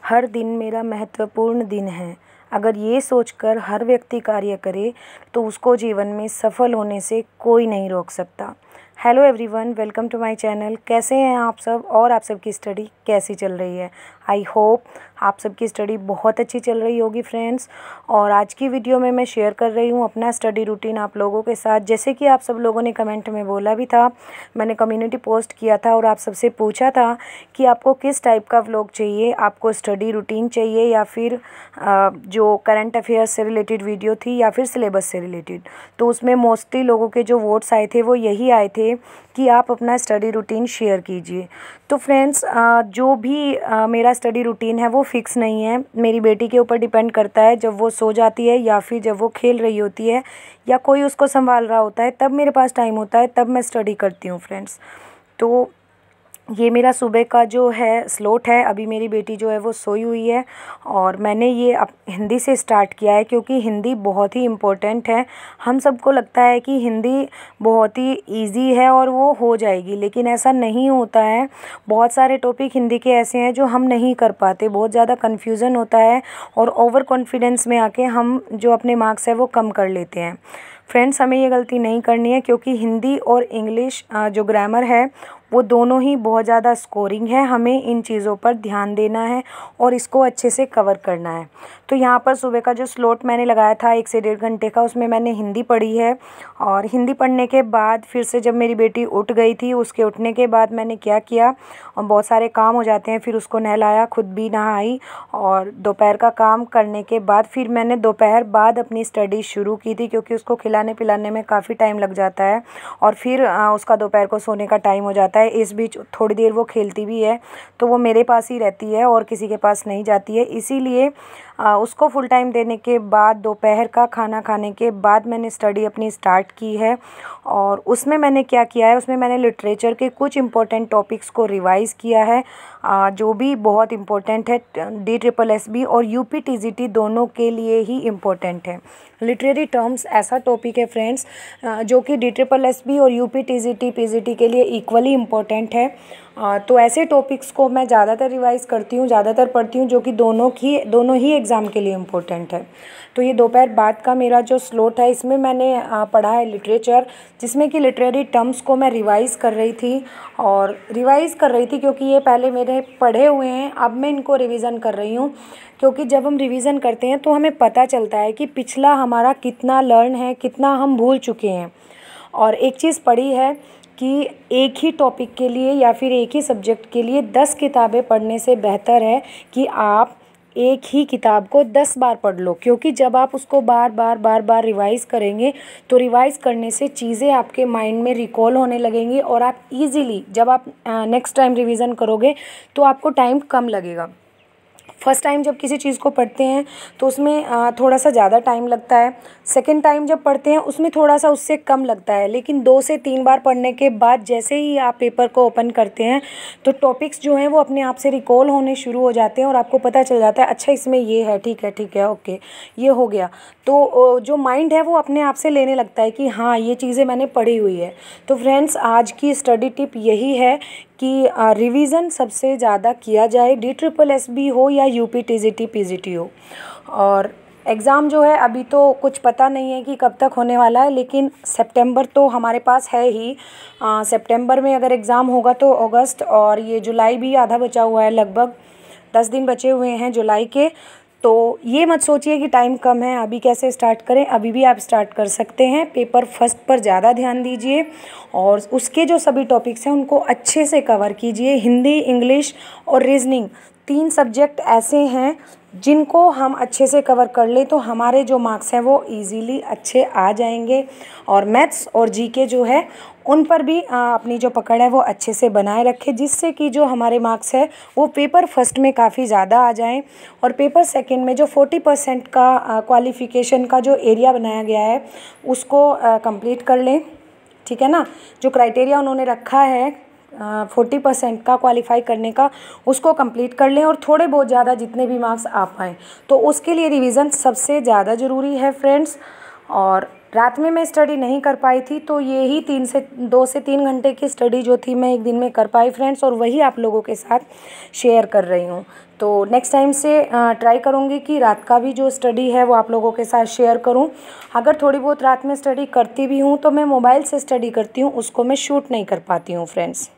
हर दिन मेरा महत्वपूर्ण दिन है। अगर ये सोचकर हर व्यक्ति कार्य करे तो उसको जीवन में सफल होने से कोई नहीं रोक सकता। Hello everyone, welcome to my channel. कैसे हैं आप सब और आप सबकी स्टडी कैसी चल रही है? आई होप आप सबकी स्टडी बहुत अच्छी चल रही होगी फ्रेंड्स। और आज की वीडियो में मैं शेयर कर रही हूँ अपना स्टडी रूटीन आप लोगों के साथ। जैसे कि आप सब लोगों ने कमेंट में बोला भी था, मैंने कम्युनिटी पोस्ट किया था और आप सबसे पूछा था कि आपको किस टाइप का व्लॉग चाहिए, आपको स्टडी रूटीन चाहिए या फिर जो करंट अफेयर्स से रिलेटेड वीडियो थी या फिर सिलेबस से रिलेटेड। तो उसमें मोस्टली लोगों के जो वोट्स आए थे वो यही आए थे कि आप अपना स्टडी रूटीन शेयर कीजिए। तो फ्रेंड्स, जो भी मेरा स्टडी रूटीन है वो फ़िक्स नहीं है, मेरी बेटी के ऊपर डिपेंड करता है। जब वो सो जाती है या फिर जब वो खेल रही होती है या कोई उसको संभाल रहा होता है तब मेरे पास टाइम होता है, तब मैं स्टडी करती हूँ फ्रेंड्स। तो ये मेरा सुबह का जो है स्लॉट है। अभी मेरी बेटी जो है वो सोई हुई है और मैंने ये अब हिंदी से स्टार्ट किया है क्योंकि हिंदी बहुत ही इम्पोर्टेंट है। हम सबको लगता है कि हिंदी बहुत ही इजी है और वो हो जाएगी, लेकिन ऐसा नहीं होता है। बहुत सारे टॉपिक हिंदी के ऐसे हैं जो हम नहीं कर पाते, बहुत ज़्यादा कन्फ्यूज़न होता है और ओवर कॉन्फिडेंस में आके हम जो अपने मार्क्स है वो कम कर लेते हैं। फ्रेंड्स, हमें ये गलती नहीं करनी है क्योंकि हिंदी और इंग्लिश जो ग्रामर है वो दोनों ही बहुत ज़्यादा स्कोरिंग है। हमें इन चीज़ों पर ध्यान देना है और इसको अच्छे से कवर करना है। तो यहाँ पर सुबह का जो स्लॉट मैंने लगाया था 1 से 1.5 घंटे का, उसमें मैंने हिंदी पढ़ी है। और हिंदी पढ़ने के बाद फिर से जब मेरी बेटी उठ गई थी, उसके उठने के बाद मैंने क्या किया, और बहुत सारे काम हो जाते हैं, फिर उसको नहलाया, खुद भी नहाई और दोपहर का काम करने के बाद फिर मैंने दोपहर बाद अपनी स्टडी शुरू की थी क्योंकि उसको खिलाने पिलाने में काफ़ी टाइम लग जाता है और फिर उसका दोपहर को सोने का टाइम हो जाता है। इस बीच थोड़ी देर वो खेलती भी है, तो वो मेरे पास ही रहती है और किसी के पास नहीं जाती है। इसीलिए उसको फुल टाइम देने के बाद दोपहर का खाना खाने के बाद मैंने स्टडी अपनी स्टार्ट की है। और उसमें मैंने क्या किया है, उसमें मैंने लिटरेचर के कुछ इम्पोर्टेंट टॉपिक्स को रिवाइज़ किया है, जो भी बहुत इम्पोर्टेंट है। DSSB और UPTGT दोनों के लिए ही इम्पोर्टेंट है। लिटरेरी टर्म्स ऐसा टॉपिक है फ्रेंड्स जो कि DSSB और UPTGT PGT के लिए इक्वली इम्पोर्टेंट है। तो ऐसे टॉपिक्स को मैं ज़्यादातर रिवाइज़ करती हूँ, ज़्यादातर पढ़ती हूँ, जो कि दोनों ही एग्ज़ाम के लिए इम्पोर्टेंट है। तो ये दोपहर बाद का मेरा जो स्लॉट है, इसमें मैंने पढ़ा है लिटरेचर, जिसमें कि लिटरेरी टर्म्स को मैं रिवाइज़ कर रही थी। और रिवाइज़ कर रही थी क्योंकि ये पहले मेरे पढ़े हुए हैं, अब मैं इनको रिवीज़न कर रही हूँ। क्योंकि जब हम रिवीज़न करते हैं तो हमें पता चलता है कि पिछला हमारा कितना लर्न है, कितना हम भूल चुके हैं। और एक चीज़ पढ़ी है कि एक ही टॉपिक के लिए या फिर एक ही सब्जेक्ट के लिए 10 किताबें पढ़ने से बेहतर है कि आप एक ही किताब को 10 बार पढ़ लो। क्योंकि जब आप उसको बार बार रिवाइज़ करेंगे तो रिवाइज़ करने से चीज़ें आपके माइंड में रिकॉल होने लगेंगी और आप इजीली जब आप नेक्स्ट टाइम रिवीज़न करोगे तो आपको टाइम कम लगेगा। फर्स्ट टाइम जब किसी चीज़ को पढ़ते हैं तो उसमें थोड़ा सा ज़्यादा टाइम लगता है। सेकंड टाइम जब पढ़ते हैं उसमें थोड़ा सा उससे कम लगता है। लेकिन 2 से 3 बार पढ़ने के बाद जैसे ही आप पेपर को ओपन करते हैं तो टॉपिक्स जो हैं वो अपने आप से रिकॉल होने शुरू हो जाते हैं और आपको पता चल जाता है, अच्छा इसमें ये है, ठीक है, ओके, ये हो गया। तो जो माइंड है वो अपने आप से लेने लगता है कि हाँ, ये चीज़ें मैंने पढ़ी हुई है। तो फ्रेंड्स, आज की स्टडी टिप यही है कि रिवीज़न सबसे ज़्यादा किया जाए, DSSB हो या UPTGT PGT हो। और एग्ज़ाम जो है अभी तो कुछ पता नहीं है कि कब तक होने वाला है, लेकिन सितंबर तो हमारे पास है ही। सितंबर में अगर एग्ज़ाम होगा तो अगस्त, और ये जुलाई भी आधा बचा हुआ है, लगभग 10 दिन बचे हुए हैं जुलाई के। तो ये मत सोचिए कि टाइम कम है, अभी कैसे स्टार्ट करें, अभी भी आप स्टार्ट कर सकते हैं। पेपर फर्स्ट पर ज़्यादा ध्यान दीजिए और उसके जो सभी टॉपिक्स हैं उनको अच्छे से कवर कीजिए। हिंदी, इंग्लिश और रीजनिंग 3 सब्जेक्ट ऐसे हैं जिनको हम अच्छे से कवर कर लें तो हमारे जो मार्क्स हैं वो इजीली अच्छे आ जाएंगे। और मैथ्स और जीके जो है उन पर भी अपनी जो पकड़ है वो अच्छे से बनाए रखें, जिससे कि जो हमारे मार्क्स है वो पेपर फर्स्ट में काफ़ी ज़्यादा आ जाएं और पेपर सेकंड में जो 40% का क्वालिफ़िकेशन का जो एरिया बनाया गया है उसको कंप्लीट कर लें। ठीक है ना, जो क्राइटेरिया उन्होंने रखा है 40% का क्वालिफाई करने का, उसको कंप्लीट कर लें और थोड़े बहुत ज़्यादा जितने भी मार्क्स आ पाएँ। तो उसके लिए रिवीज़न सबसे ज़्यादा ज़रूरी है फ्रेंड्स। और रात में मैं स्टडी नहीं कर पाई थी, तो ये ही 2 से 3 घंटे की स्टडी जो थी मैं एक दिन में कर पाई फ्रेंड्स, और वही आप लोगों के साथ शेयर कर रही हूँ। तो नेक्स्ट टाइम से ट्राई करूँगी कि रात का भी जो स्टडी है वो आप लोगों के साथ शेयर करूँ। अगर थोड़ी बहुत रात में स्टडी करती भी हूँ तो मैं मोबाइल से स्टडी करती हूँ, उसको मैं शूट नहीं कर पाती हूँ फ्रेंड्स।